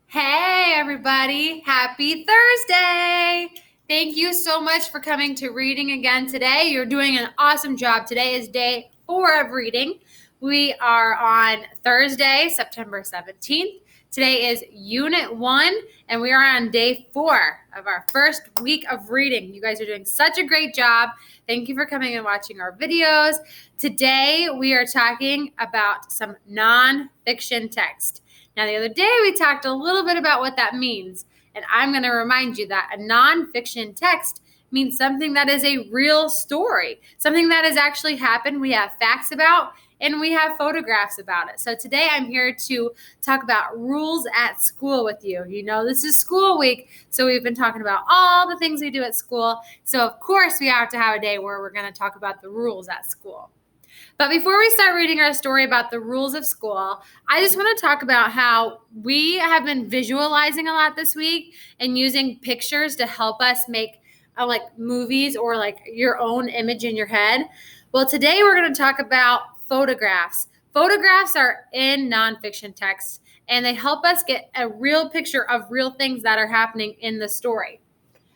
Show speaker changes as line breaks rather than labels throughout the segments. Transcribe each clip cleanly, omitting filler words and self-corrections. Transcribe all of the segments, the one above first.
Hey, everybody. Happy Thursday. Thank you so much for coming to reading again today. You're doing an awesome job. Today is day 4 of reading. We are on Thursday, September 17th. Today is Unit 1, and we are on day 4 of our first week of reading. You guys are doing such a great job. Thank you for coming and watching our videos. Today, we are talking about some nonfiction text. Now, the other day, we talked a little bit about what that means, and I'm going to remind you that a nonfiction text means something that is a real story, something that has actually happened, we have facts about, and we have photographs about it. So today I'm here to talk about rules at school with you. You know, this is school week, so we've been talking about all the things we do at school. So of course we have to have a day where we're going to talk about the rules at school. But before we start reading our story about the rules of school, I just want to talk about how we have been visualizing a lot this week and using pictures to help us make like movies or like your own image in your head. Well, today we're going to talk about photographs. Photographs are in nonfiction text, and they help us get a real picture of real things that are happening in the story.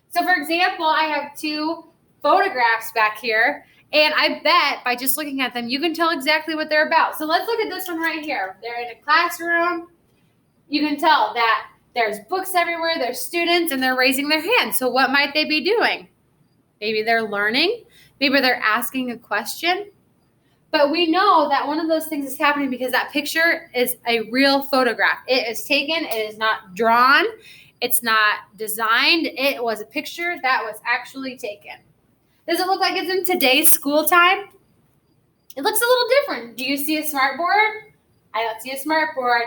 So, for example, I have 2 photographs back here. And I bet by just looking at them, you can tell exactly what they're about. So let's look at this one right here. They're in a classroom. You can tell that there's books everywhere, there's students, and they're raising their hands. So what might they be doing? Maybe they're learning. Maybe they're asking a question. But we know that one of those things is happening because that picture is a real photograph. It is taken. It is not drawn. It's not designed. It was a picture that was actually taken. Does it look like it's in today's school time? It looks a little different. Do you see a smart board? I don't see a smart board.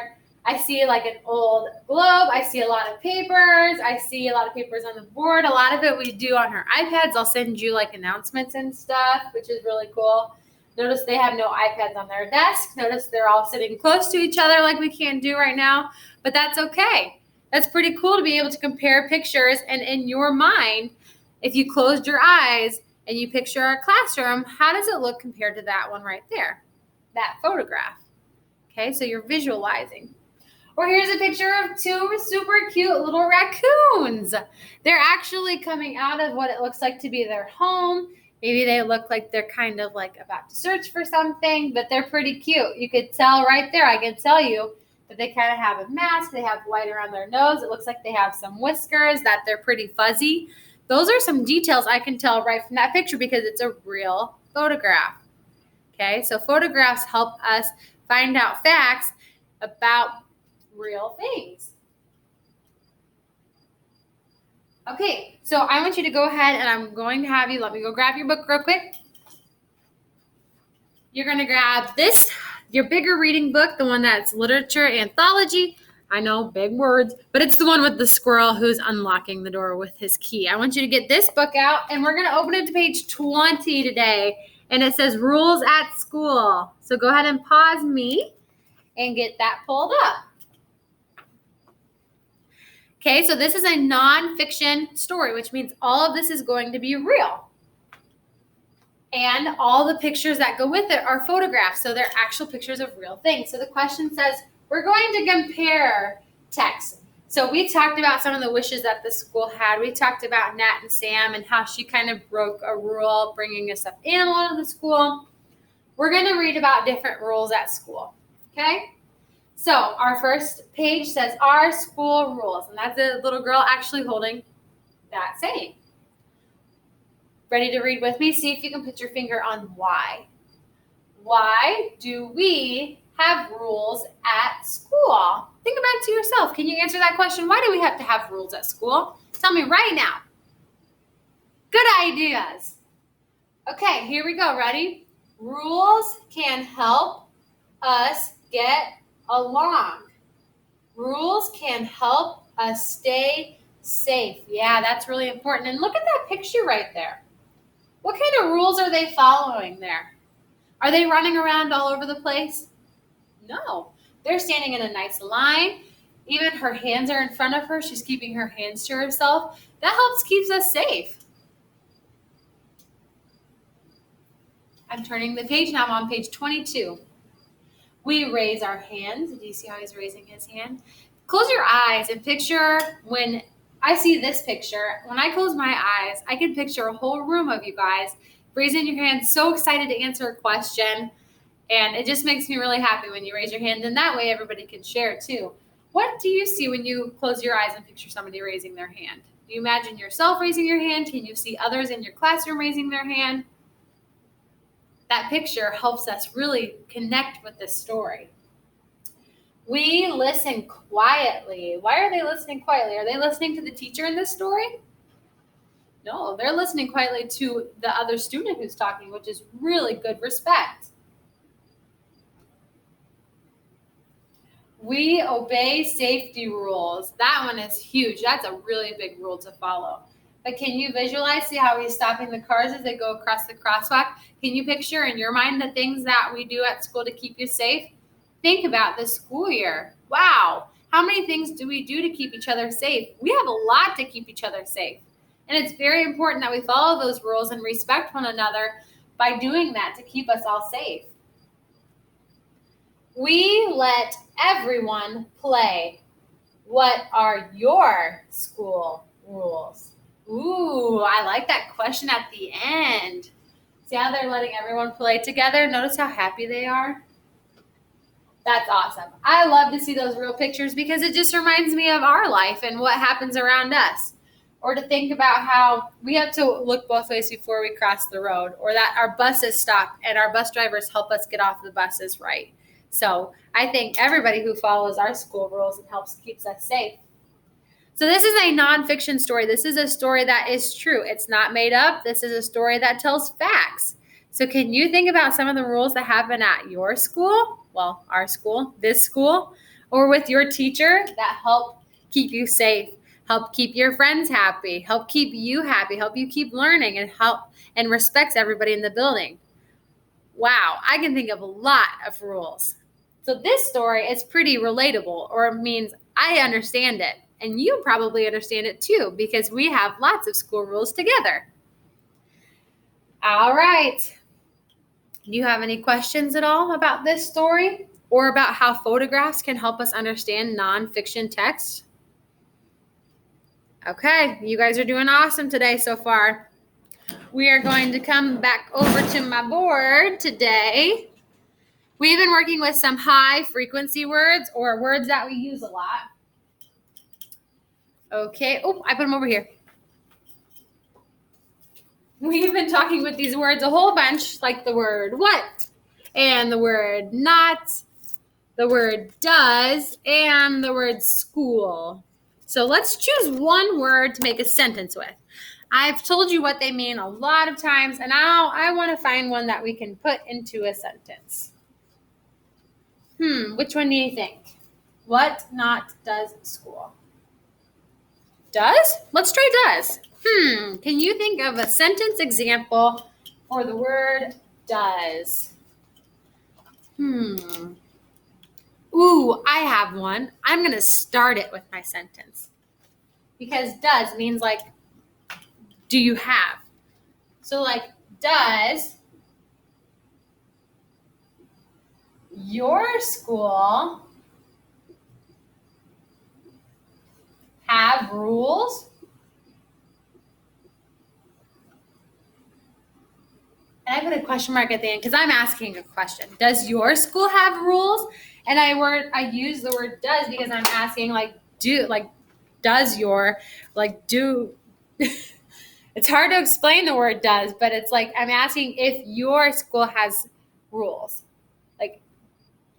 I see like an old globe. I see a lot of papers. I see a lot of papers on the board. A lot of it we do on our iPads. I'll send you like announcements and stuff, which is really cool. Notice they have no iPads on their desk. Notice they're all sitting close to each other like we can't do right now, but that's okay. That's pretty cool to be able to compare pictures, and in your mind, if you closed your eyes and you picture our classroom, how does it look compared to that one right there, that photograph? Okay, so you're visualizing. Or here's a picture of 2 super cute little raccoons. They're actually coming out of what it looks like to be their home. Maybe they look like they're kind of like about to search for something, but they're pretty cute. You could tell right there, I can tell you that they kind of have a mask. They have white around their nose. It looks like they have some whiskers, that they're pretty fuzzy. Those are some details I can tell right from that picture because it's a real photograph. Okay, so photographs help us find out facts about real things. Okay, so I want you to go ahead and I'm going to have you, let me go grab your book real quick. You're going to grab this, your bigger reading book, the one that's literature anthology. I know, big words, but it's the one with the squirrel who's unlocking the door with his key. I want you to get this book out, and we're going to open it to page 20 today, and it says Rules at School. So go ahead and pause me and get that pulled up. Okay, so this is a nonfiction story, which means all of this is going to be real. And all the pictures that go with it are photographs, so they're actual pictures of real things. So the question says, we're going to compare text. So we talked about some of the wishes that the school had. We talked about Nat and Sam and how she kind of broke a rule, bringing a stuffed animal into the school. We're going to read about different rules at school, okay? So our first page says, our school rules, and that's a little girl actually holding that saying. Ready to read with me? See if you can put your finger on why. Why do we have rules at school? Think about it to yourself. Can you answer that question? Why do we have to have rules at school? Tell me right now. Good ideas. Okay, here we go. Ready? Rules can help us get along. Rules can help us stay safe. Yeah, that's really important. And look at that picture right there. What kind of rules are they following there? Are they running around all over the place? No. They're standing in a nice line. Even her hands are in front of her. She's keeping her hands to herself. That helps keeps us safe. I'm turning the page now. I'm on page 22. We raise our hands. Do you see how he's raising his hand? Close your eyes and picture when I see this picture. When I close my eyes, I can picture a whole room of you guys raising your hands, so excited to answer a question. And it just makes me really happy when you raise your hand. And that way everybody can share too. What do you see when you close your eyes and picture somebody raising their hand? Do you imagine yourself raising your hand? Can you see others in your classroom raising their hand? That picture helps us really connect with this story. We listen quietly. Why are they listening quietly? Are they listening to the teacher in this story? No, they're listening quietly to the other student who's talking, which is really good respect. We obey safety rules. That one is huge. That's a really big rule to follow. But can you visualize, see how he's stopping the cars as they go across the crosswalk? Can you picture in your mind the things that we do at school to keep you safe? Think about the school year. Wow. How many things do we do to keep each other safe? We have a lot to keep each other safe. And it's very important that we follow those rules and respect one another by doing that to keep us all safe. We let everyone play. What are your school rules? Ooh, I like that question at the end. See how they're letting everyone play together? Notice how happy they are? That's awesome. I love to see those real pictures because it just reminds me of our life and what happens around us. Or to think about how we have to look both ways before we cross the road, or that our buses stop and our bus drivers help us get off the buses right. So I think everybody who follows our school rules and helps keeps us safe. So this is a nonfiction story. This is a story that is true. It's not made up. This is a story that tells facts. So can you think about some of the rules that happen at your school? Well, our school, this school, or with your teacher that help keep you safe, help keep your friends happy, help keep you happy, help you keep learning, and help and respects everybody in the building. Wow, I can think of a lot of rules. So this story is pretty relatable, or it means I understand it. And you probably understand it too, because we have lots of school rules together. All right. Do you have any questions at all about this story or about how photographs can help us understand nonfiction text? Okay, you guys are doing awesome today so far. We are going to come back over to my board today. We've been working with some high frequency words or words that we use a lot. Okay. Oh, I put them over here. We've been talking with these words a whole bunch, like the word what, and the word not, the word does, and the word school. So let's choose one word to make a sentence with. I've told you what they mean a lot of times, and now I want to find one that we can put into a sentence. Which one do you think? What, not, does, school? Does? Let's try does. Can you think of a sentence example for the word does? Ooh, I have one. I'm going to start it with my sentence. Because does means like, do you have? So like, does your school have rules? And I put a question mark at the end because I'm asking a question. Does your school have rules? And I use the word does because I'm asking does your, do. It's hard to explain the word does, but it's like I'm asking if your school has rules. Like,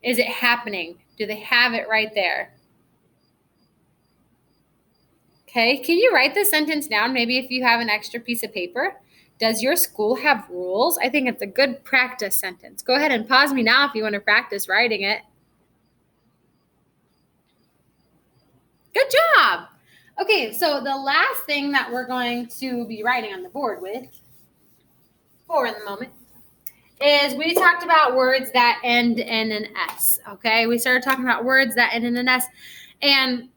is it happening? Do they have it right there? Okay, can you write the sentence down? Maybe if you have an extra piece of paper. Does your school have rules? I think it's a good practice sentence. Go ahead and pause me now if you want to practice writing it. Good job. Okay, so the last thing that we're going to be writing on the board with, for in the moment, is we talked about words that end in an S, okay? We started talking about words that end in an S, and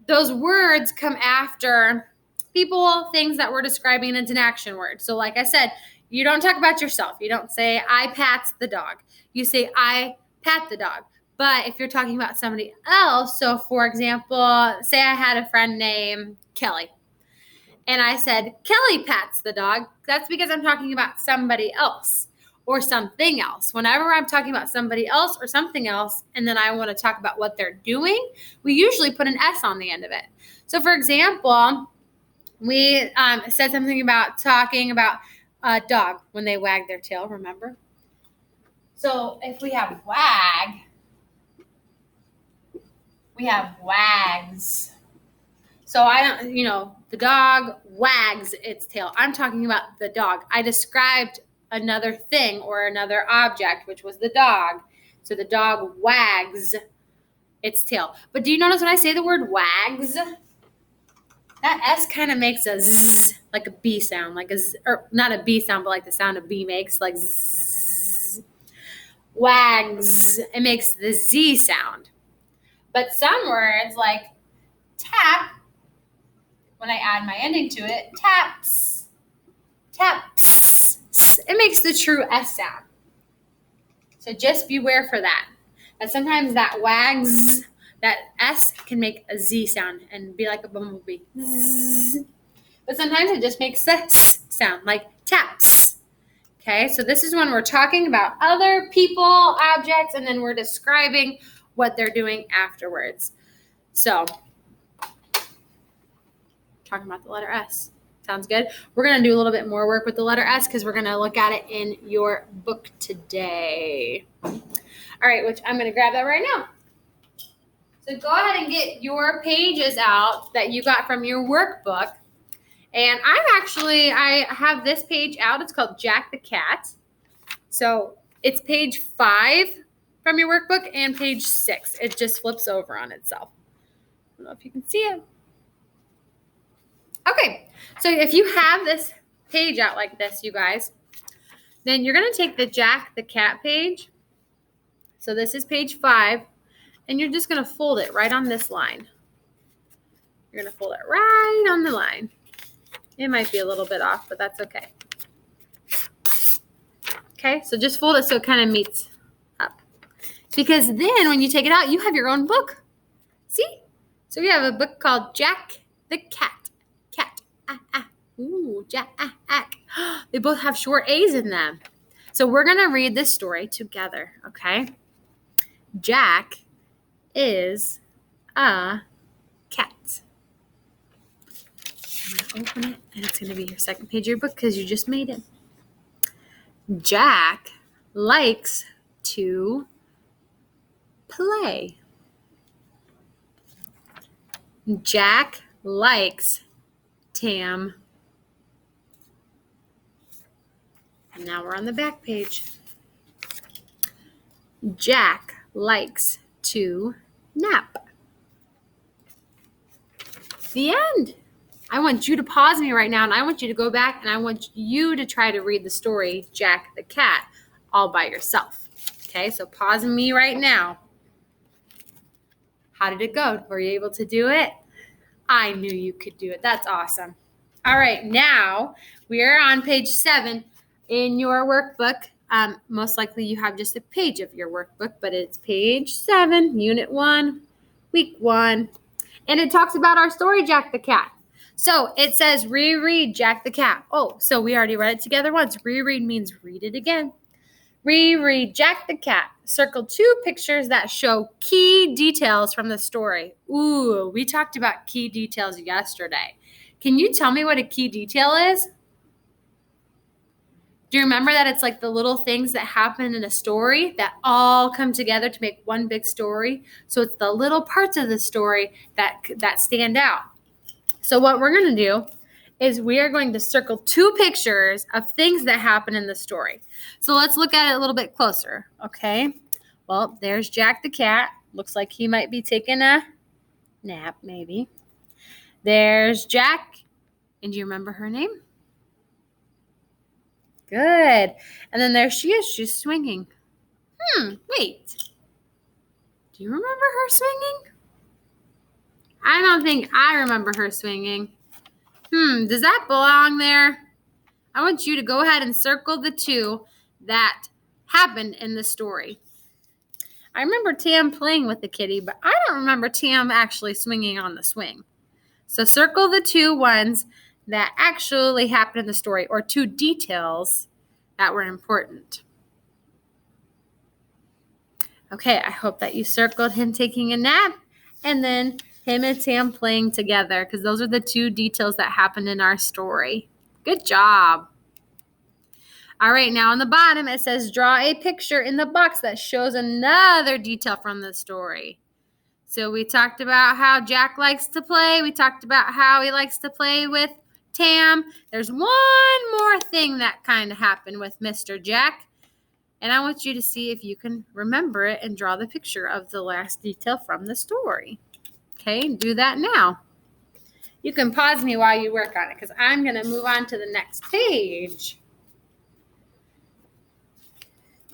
those words come after people, things that we're describing as an action word. So like I said, you don't talk about yourself. You don't say, I pat the dog. You say, I pat the dog. But if you're talking about somebody else, so for example, say I had a friend named Kelly, and I said, Kelly pats the dog, that's because I'm talking about somebody else or something else. Whenever I'm talking about somebody else or something else, and then I want to talk about what they're doing, we usually put an S on the end of it. So for example, we said something about talking about a dog when they wag their tail, remember? So if we have wag, we have wags. So the dog wags its tail. I'm talking about the dog. I described another thing or another object, which was the dog. So the dog wags its tail. But do you notice when I say the word wags, that S kind of makes a Z, like a B sound, like a Z, or not a B sound, but like the sound a bee makes, like Z. Wags. It makes the Z sound. But some words like tap, when I add my ending to it, taps, taps, it makes the true S sound. So just beware for that. That sometimes that wags, that S can make a Z sound and be like a bumblebee. Zzz. But sometimes it just makes the S sound, like taps. Okay, so this is when we're talking about other people, objects, and then we're describing what they're doing afterwards. So, talking about the letter S. Sounds good? We're going to do a little bit more work with the letter S because we're going to look at it in your book today. All right, which I'm going to grab that right now. So go ahead and get your pages out that you got from your workbook. And I have this page out. It's called Jack the Cat. So it's page 5 from your workbook and page 6. It just flips over on itself. I don't know if you can see it. Okay, so if you have this page out like this, you guys, then you're going to take the Jack the Cat page. So this is page 5, and you're just going to fold it right on this line. You're going to fold it right on the line. It might be a little bit off, but that's okay. Okay, so just fold it so it kind of meets up. Because then when you take it out, you have your own book. See? So we have a book called Jack the Cat. Cat. Ah, ah. Ooh, Jack. Ah, ah. They both have short A's in them. So we're going to read this story together, okay? Jack is a cat. I'm going to open it, and it's going to be your second page of your book because you just made it. Jack likes to play. Jack likes Tam. And now we're on the back page. Jack likes to nap. The end. I want you to pause me right now, and I want you to go back, and I want you to try to read the story, Jack the Cat, all by yourself. Okay, so pause me right now. How did it go? Were you able to do it? I knew you could do it. That's awesome. All right, now we are on page 7 in your workbook. Most likely you have just a page of your workbook, but it's page 7, Unit 1, Week 1. And it talks about our story, Jack the Cat. So it says reread Jack the Cat. Oh, so we already read it together once. Reread means read it again. Reread Jack the Cat. Circle 2 pictures that show key details from the story. Ooh, we talked about key details yesterday. Can you tell me what a key detail is? Do you remember that it's like the little things that happen in a story that all come together to make one big story? So it's the little parts of the story that stand out. So what we're going to do is we are going to circle 2 pictures of things that happen in the story. So let's look at it a little bit closer, okay? Well, there's Jack the Cat. Looks like he might be taking a nap, maybe. There's Jack. And do you remember her name? Good. And then there she is. She's swinging. Wait. Do you remember her swinging? I don't think I remember her swinging. Does that belong there? I want you to go ahead and circle the 2 that happened in the story. I remember Tam playing with the kitty, but I don't remember Tam actually swinging on the swing. So circle the 2 ones that actually happened in the story, or 2 details that were important. Okay, I hope that you circled him taking a nap and then him and Tam playing together, because those are the 2 details that happened in our story. Good job. All right, now on the bottom it says draw a picture in the box that shows another detail from the story. So we talked about how Jack likes to play. We talked about how he likes to play with Tam. There's one more thing that kind of happened with Mr. Jack. And I want you to see if you can remember it and draw the picture of the last detail from the story. Okay, do that now. You can pause me while you work on it, because I'm going to move on to the next page.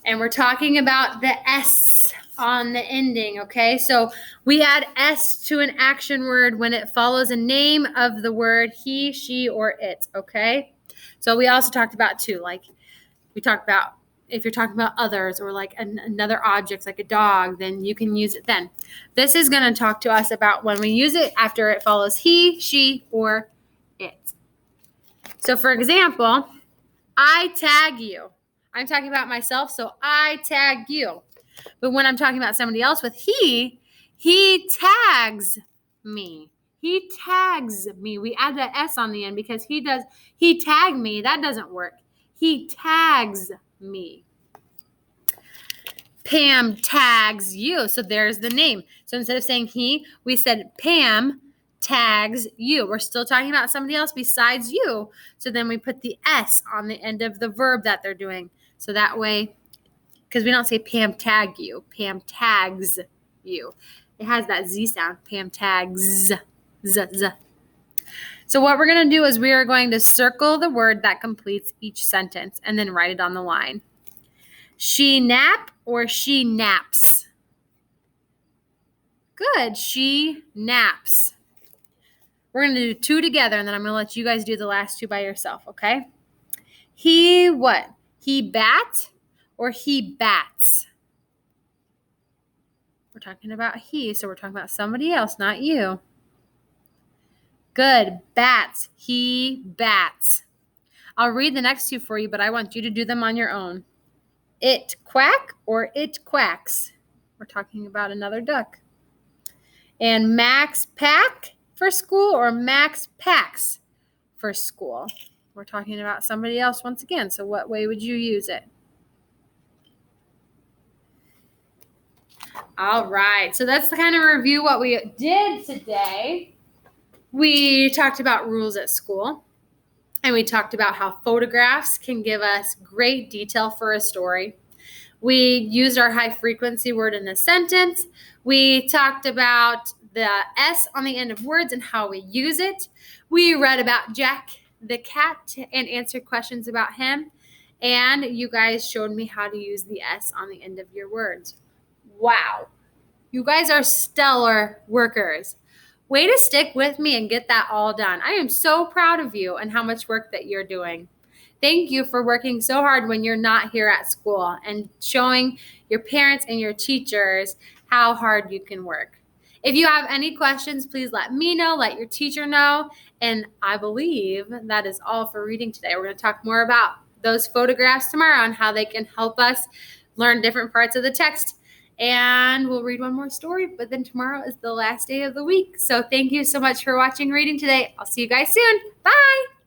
And we're talking about the S on the ending, okay? So we add S to an action word when it follows a name of the word he, she, or it, okay? So we also talked about, too, like we talked about if you're talking about others or like another object, like a dog, then you can use it then. This is going to talk to us about when we use it after it follows he, she, or it. So for example, I tag you. I'm talking about myself, so I tag you. But when I'm talking about somebody else with he tags me. He tags me. We add that S on the end because he tagged me. That doesn't work. He tags me. Pam tags you. So there's the name. So instead of saying he, we said Pam tags you. We're still talking about somebody else besides you. So then we put the S on the end of the verb that they're doing. So that way, because we don't say Pam tag you, Pam tags you. It has that Z sound. Pam tags, z, z. So what we're going to do is we are going to circle the word that completes each sentence and then write it on the line. She nap or she naps? Good. She naps. We're going to do 2 together, and then I'm going to let you guys do the last 2 by yourself, okay? He what? He bat or he bats? We're talking about he, so we're talking about somebody else, not you. Good. Bats. He bats. I'll read the next 2 for you, but I want you to do them on your own. It quack or it quacks? We're talking about another duck. And Max pack for school or Max packs for school? We're talking about somebody else once again. So what way would you use it? All right. So that's the kind of review what we did today. We talked about rules at school. And we talked about how photographs can give us great detail for a story. We used our high frequency word in a sentence. We talked about the S on the end of words and how we use it. We read about Jack the cat and answered questions about him. And you guys showed me how to use the S on the end of your words. Wow. You guys are stellar workers. Way to stick with me and get that all done. I am so proud of you and how much work that you're doing. Thank you for working so hard when you're not here at school and showing your parents and your teachers how hard you can work. If you have any questions, please let me know, let your teacher know. And I believe that is all for reading today. We're going to talk more about those photographs tomorrow and how they can help us learn different parts of the text. And we'll read one more story, but then tomorrow is the last day of the week. So thank you so much for watching Reading today. I'll see you guys soon. Bye.